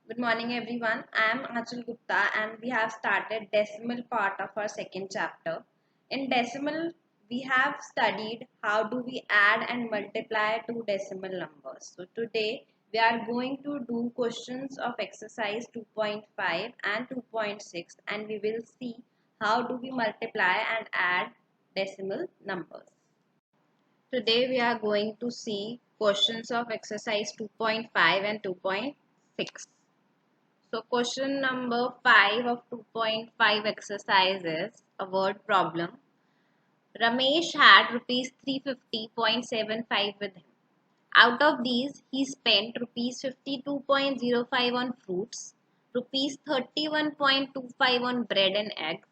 Good morning everyone. I am Achal Gupta and we have started decimal part of our second chapter. In decimal, we have studied how do we add and multiply two decimal numbers. So today we are going to do questions of exercise 2.5 and 2.6 and we will see how do we multiply and add decimal numbers. Today we are going to see questions of exercise 2.5 and 2.6. So question number 5 of 2.5 exercise is a word problem. Ramesh had rupees 350.75 with him. Out of these, he spent rupees 52.05 on fruits, rupees 31.25 on bread and eggs,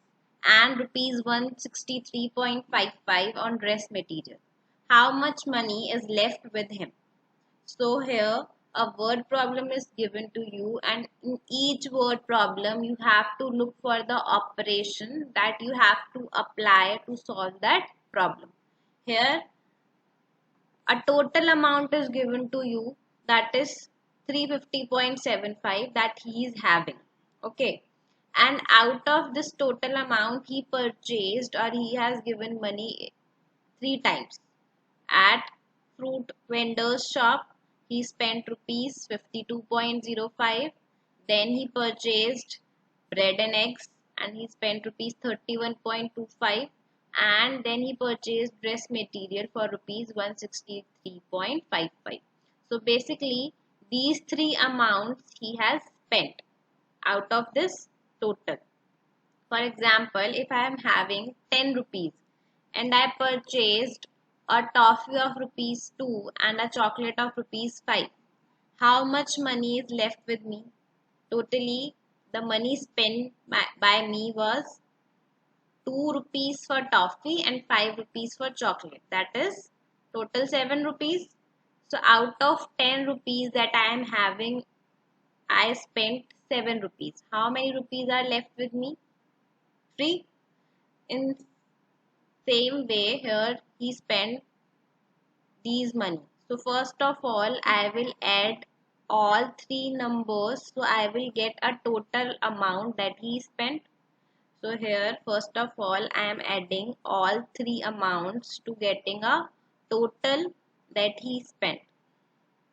and rupees 163.55 on dress material. How much money is left with him? So here a word problem is given to you, and in each word problem you have to look for the operation that you have to apply to solve that problem. Here a total amount is given to you, that is 350.75 that he is having. Okay, and out of this total amount he purchased or he has given money three times. At fruit vendor's shop, he spent rupees 52.05. Then he purchased bread and eggs and he spent rupees 31.25. And then he purchased dress material for rupees 163.55. So basically, these three amounts he has spent out of this total. For example, if I am having 10 rupees and I purchased a toffee of rupees 2 and a chocolate of rupees 5, how much money is left with me? Totally, the money spent by me was 2 rupees for toffee and 5 rupees for chocolate. That is total 7 rupees. So out of 10 rupees that I am having, I spent 7 rupees. How many rupees are left with me? 3. In same way here he spent these money. So first of all I will add all three numbers, so I will get a total amount that he spent. So here first of all I am adding all three amounts to getting a total that he spent.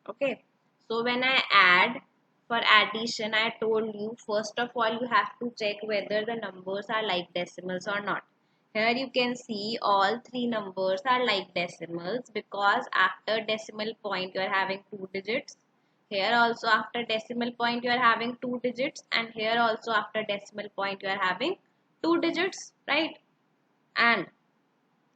Okay, so when I add, for addition I told you first of all you have to check whether the numbers are like decimals or not. Here you can see all three numbers are like decimals because after decimal point you are having two digits. Here also after decimal point you are having two digits, and here also after decimal point you are having two digits, right? And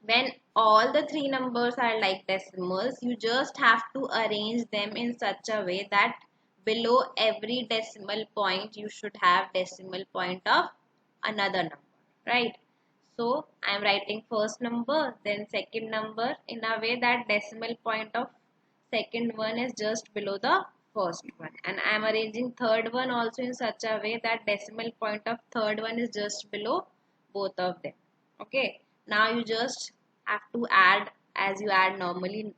when all the three numbers are like decimals, you just have to arrange them in such a way that below every decimal point you should have decimal point of another number, right? So I am writing first number, then second number in a way that decimal point of second one is just below the first one, and I am arranging third one also in such a way that decimal point of third one is just below both of them. Okay, now you just have to add as you add normally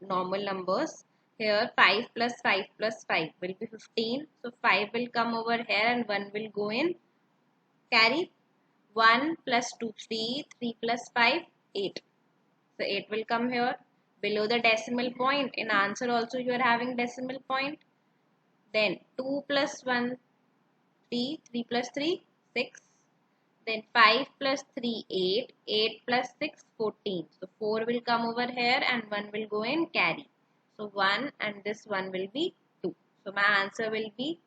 normal numbers. Here 5 plus 5 plus 5 will be 15. So 5 will come over here and 1 will go in carry. 1 plus 2 3, 3 plus 5 8. So 8 will come here below the decimal point. In answer also you are having decimal point. Then 2 plus 1 3, 3 plus 3 6. Then 5 plus 3 8, 8 plus 6 14. So 4 will come over here and 1 will go in carry. So 1 and this 1 will be 2. So my answer will be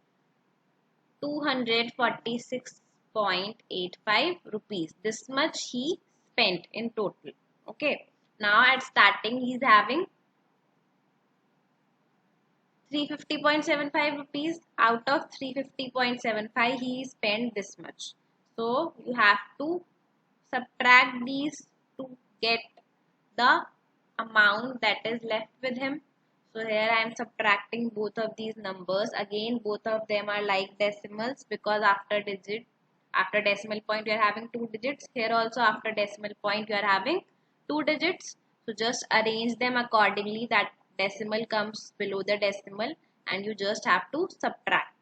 246.85 rupees. This much he spent in total. Okay. Now at starting he is having 350.75 rupees. Out of 350.75 he spent this much. So you have to subtract these to get the amount that is left with him. So here I am subtracting both of these numbers. Again both of them are like decimals because after decimal point you are having two digits. Here also after decimal point you are having two digits. So just arrange them accordingly that decimal comes below the decimal and you just have to subtract.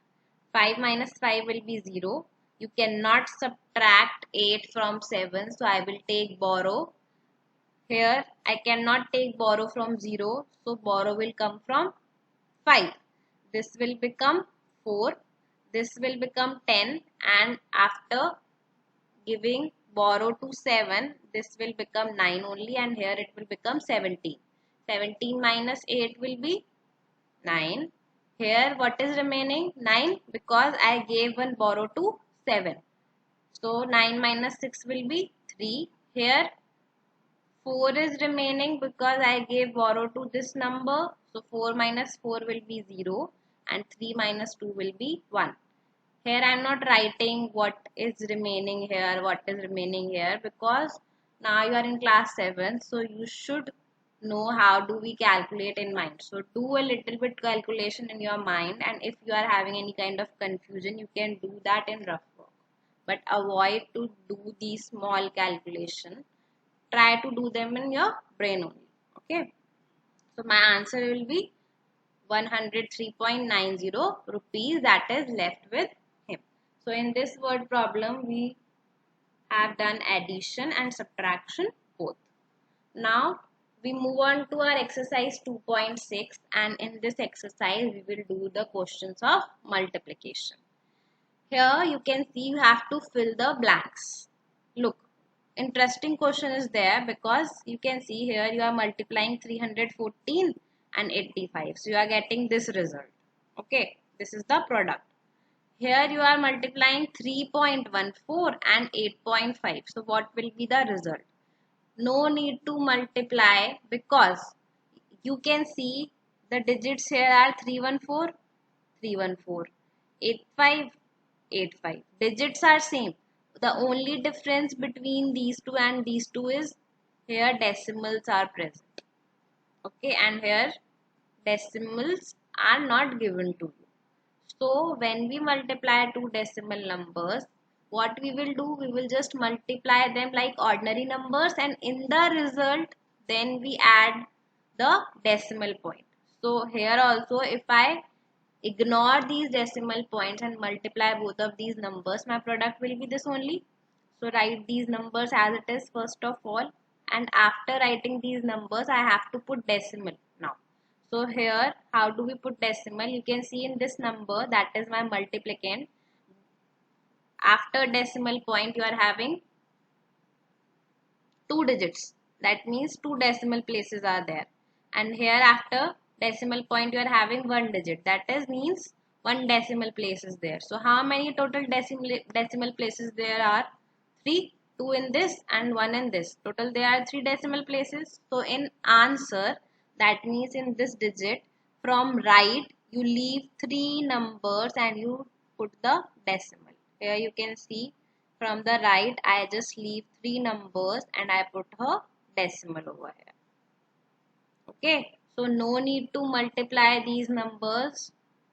5 minus 5 will be 0. You cannot subtract 8 from 7. So I will take borrow. Here I cannot take borrow from 0. So borrow will come from 5. This will become 4. This will become 10. And after giving borrow to 7, this will become 9 only. And here it will become 17. 17 minus 8 will be 9. Here what is remaining? 9, because I gave one borrow to 7. So 9 minus 6 will be 3. Here 4 is remaining because I gave borrow to this number. So 4 minus 4 will be 0 and 3 minus 2 will be 1. Here I am not writing what is remaining here, because now you are in class 7. So you should know how do we calculate in mind. So do a little bit calculation in your mind, and if you are having any kind of confusion, you can do that in rough work. But avoid to do these small calculation. Try to do them in your brain only. Okay. So my answer will be 103.90 rupees that is left with him. So in this word problem, we have done addition and subtraction both. Now we move on to our exercise 2.6, and in this exercise we will do the questions of multiplication. Here you can see you have to fill the blanks. Look, interesting question is there because you can see here you are multiplying 314 and 85. So you are getting this result. Okay, this is the product. Here you are multiplying 3.14 and 8.5. So what will be the result? No need to multiply because you can see the digits here are 314, 314, 85, 85. Digits are same. The only difference between these two and these two is here decimals are present. Okay, and here decimals are not given to you. So when we multiply two decimal numbers, what we will do, we will just multiply them like ordinary numbers, and in the result then we add the decimal point. So here also if I ignore these decimal points and multiply both of these numbers, my product will be this only. So write these numbers as it is first of all, and after writing these numbers I have to put decimal now. So here how do we put decimal? You can see in this number, that is my multiplicand. After decimal point you are having two digits. That means two decimal places are there. And here after decimal point you are having one digit. That is means one decimal place is there. So how many total decimal places there are? 3. 2 in this and 1 in this. Total there are 3 decimal places. So in answer, that means in this digit, from right you leave 3 numbers and you put the decimal. Here you can see from the right I just leave 3 numbers and I put her decimal over here. Okay, so no need to multiply these numbers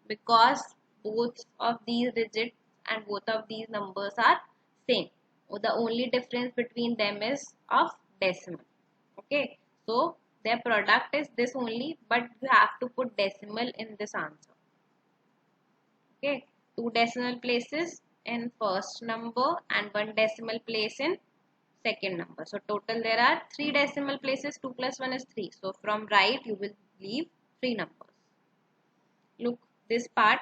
because both of these digits and both of these numbers are same. The only difference between them is of decimal. Okay, so their product is this only, but you have to put decimal in this answer. Okay, two decimal places in first number and one decimal place in second number. So total there are 3 decimal places. 2 plus 1 is 3. So from right you will leave 3 numbers. Look this part.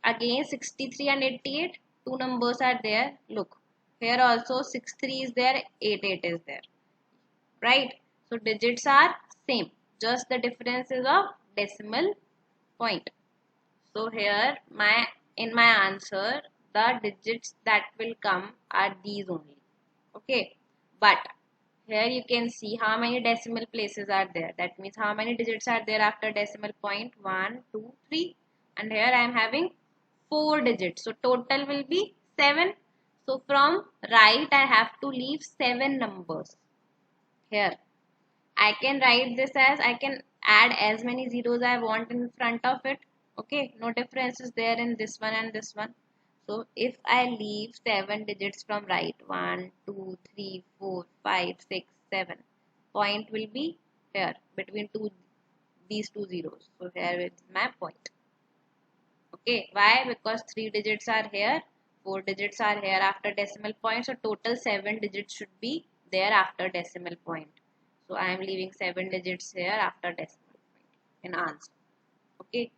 Again 63 and 88. 2 numbers are there. Look. Here also 63 is there. 88 is there. Right. So digits are same. Just the difference is of decimal point. So here in my answer the digits that will come are these only. Okay. But here you can see how many decimal places are there. That means how many digits are there after decimal point? 1, 2, 3. And here I am having 4 digits. So total will be 7. So from right I have to leave 7 numbers. Here I can write this as, I can add as many zeros I want in front of it. Okay, no difference is there in this one and this one. So if I leave 7 digits from right, 1, 2, 3, 4, 5, 6, 7, point will be here between these two zeros. So here is my point. Okay, why? Because 3 digits are here, 4 digits are here after decimal point, so total 7 digits should be there after decimal point. So I am leaving 7 digits here after decimal point in answer. Okay,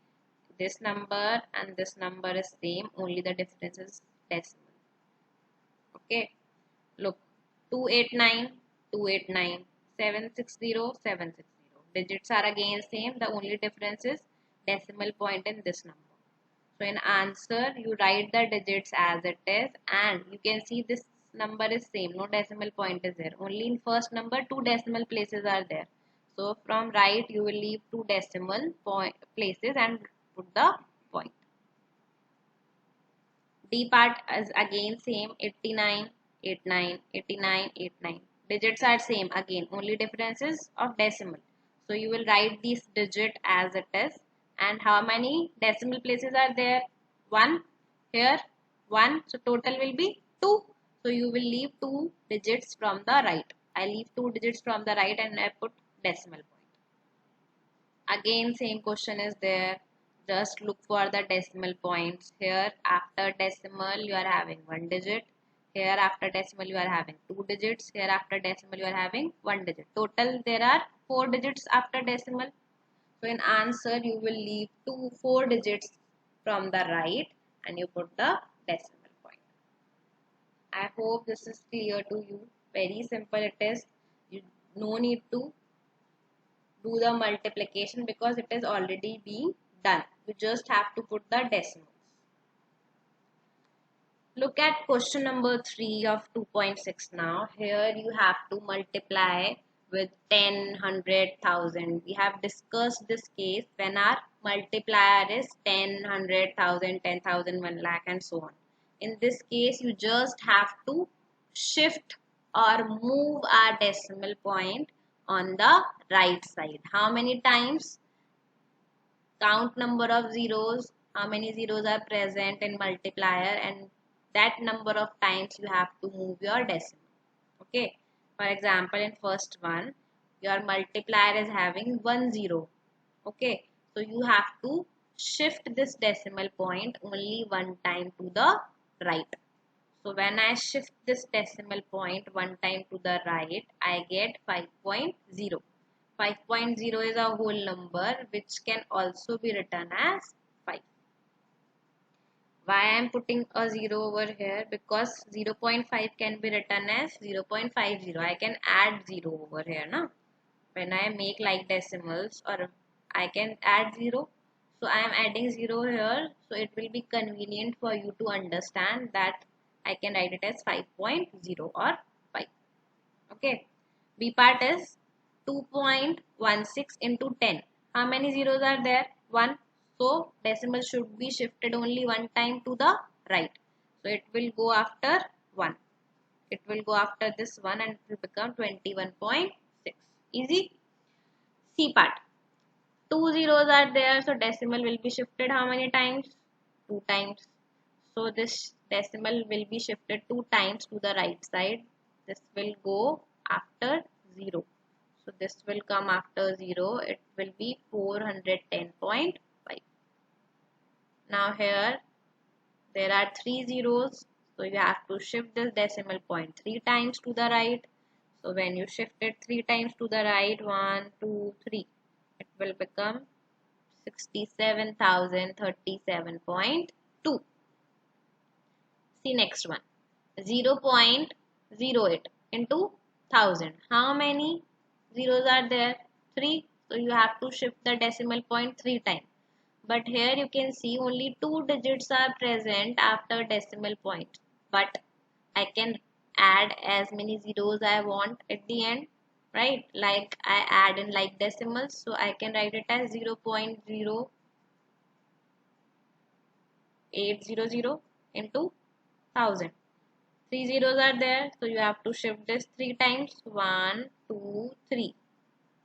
this number and this number is same, only the difference is decimal. Okay, look, 289, 289, 760, 760. Digits are again same, the only difference is decimal point in this number. So in answer, you write the digits as it is, and you can see this number is same, no decimal point is there. Only in first number, 2 decimal places are there. So from right, you will leave 2 decimal point places and put the point. D part is again same, 89, 89, 89, 89. Digits are same again, only difference is of decimal. So you will write this digit as it is. And how many decimal places are there? 1 here, 1. So total will be 2. So you will leave 2 digits from the right. I leave 2 digits from the right and I put decimal point. Again same question is there. Just look for the decimal points. Here after decimal you are having 1 digit. Here after decimal you are having 2 digits. Here after decimal you are having 1 digit. Total there are 4 digits after decimal. So in answer you will leave 4 digits from the right and you put the decimal point. I hope this is clear to you. Very simple it is. You no need to do the multiplication because it is already being done. You just have to put the decimals. Look at question number 3 of 2.6 now. Here you have to multiply with 10, 100, 1000. We have discussed this case when our multiplier is 10, 100, 1000, 10,000, 1 lakh and so on. In this case, you just have to shift or move our decimal point on the right side. How many times? Count number of zeros, how many zeros are present in multiplier, and that number of times you have to move your decimal. Okay, for example, in first one your multiplier is having 1 0. Okay, so you have to shift this decimal point only one time to the right. So when I shift this decimal point one time to the right, I get 5.0. 5.0 is a whole number which can also be written as 5. Why I am putting a 0 over here? Because 0.5 can be written as 0.50. I can add 0 over here now. When I make like decimals, or I can add 0. So I am adding 0 here. So it will be convenient for you to understand that I can write it as 5.0 or 5. Okay. B part is 2.16 into 10. How many zeros are there? 1. So decimal should be shifted only one time to the right. So it will go after 1. It will go after this 1 and it will become 21.6. Easy. C part. 2 zeros are there. So decimal will be shifted how many times? 2 times. So this decimal will be shifted 2 times to the right side. This will go after 0. So this will come after 0. It will be 410.5. Now here there are 3 zeros. So you have to shift this decimal point 3 times to the right. So when you shift it 3 times to the right, 1, 2, 3, it will become 67,037.2. See next one. 0.08 into 1000. How many zeros are there? 3. So you have to shift the decimal point 3 times. But here you can see only 2 digits are present after decimal point. But I can add as many zeros I want at the end. Right? Like I add in like decimals. So I can write it as 0.0800 into 1000. 3 zeros are there, so you have to shift this 3 times. 1, 2, 3.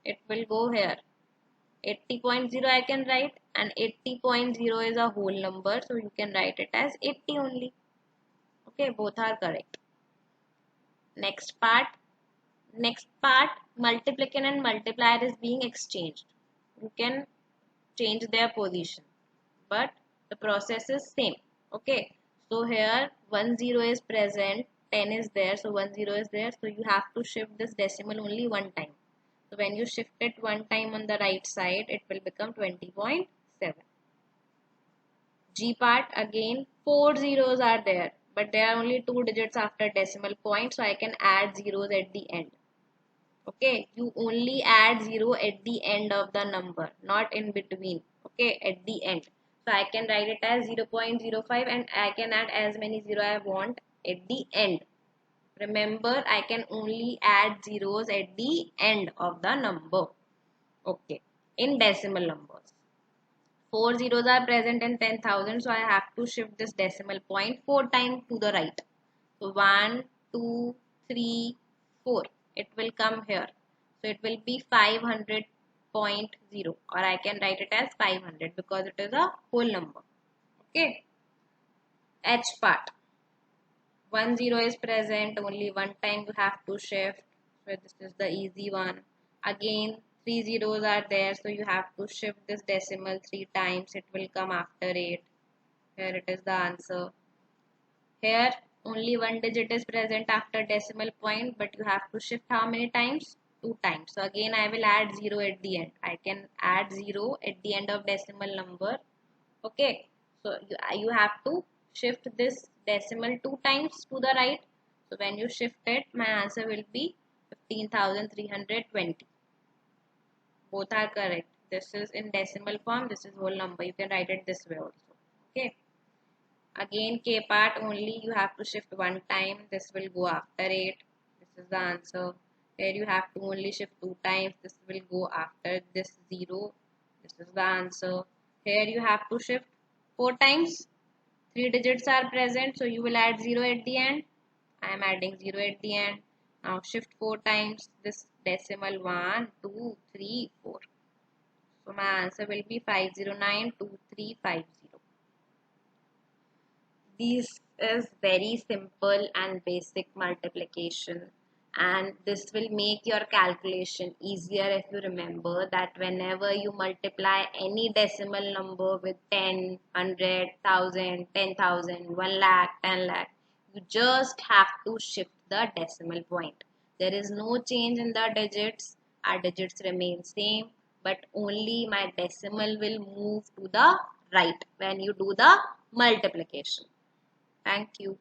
It will go here. 80.0 I can write, and 80.0 is a whole number, so you can write it as 80 only. Okay, both are correct. Next part, multiplication and multiplier is being exchanged. You can change their position, but The process is same. Okay, so here 10 is present, 10 is there, so 10 is there, so you have to shift this decimal only one time. So when you shift it one time on the right side, it will become 20.7. G part, again 4 zeros are there, but there are only 2 digits after decimal point, so I can add zeros at the end. Okay, you only add 0 at the end of the number, not in between. Okay, at the end. So I can write it as 0.05 and I can add as many 0 I want at the end. Remember, I can only add zeros at the end of the number. Okay, in decimal numbers. 4 zeros are present in 10,000, so I have to shift this decimal point 4 times to the right. So 1, 2, 3, 4. It will come here. So it will be 500.0, or I can write it as 500 because it is a whole number. Okay. H part. 10 is present, only one time you have to shift. So this is the easy one. Again, 3 zeros are there, so you have to shift this decimal 3 times. It will come after 8. Here it is the answer. Here only one digit is present after decimal point, but you have to shift how many times? 2 times. So again I will add 0 at the end. I can add 0 at the end of decimal number. Okay. So you have to shift this decimal 2 times to the right. So when you shift it, my answer will be 15,320. Both are correct. This is in decimal form. This is whole number. You can write it this way also. Okay. Again, K part only you have to shift one time. This will go after 8. This is the answer. Here you have to only shift 2 times. This will go after this 0. This is the answer. Here you have to shift 4 times. 3 digits are present, so you will add 0 at the end. I am adding 0 at the end. Now shift 4 times this decimal 1, 2, 3, 4. So my answer will be 5092350. This is very simple and basic multiplication, and this will make your calculation easier if you remember that whenever you multiply any decimal number with 10, 100, 1000, 10,000, 1 lakh, 10 lakh, you just have to shift the decimal point. There is no change in the digits. Our digits remain same, but only my decimal will move to the right when you do the multiplication. Thank you.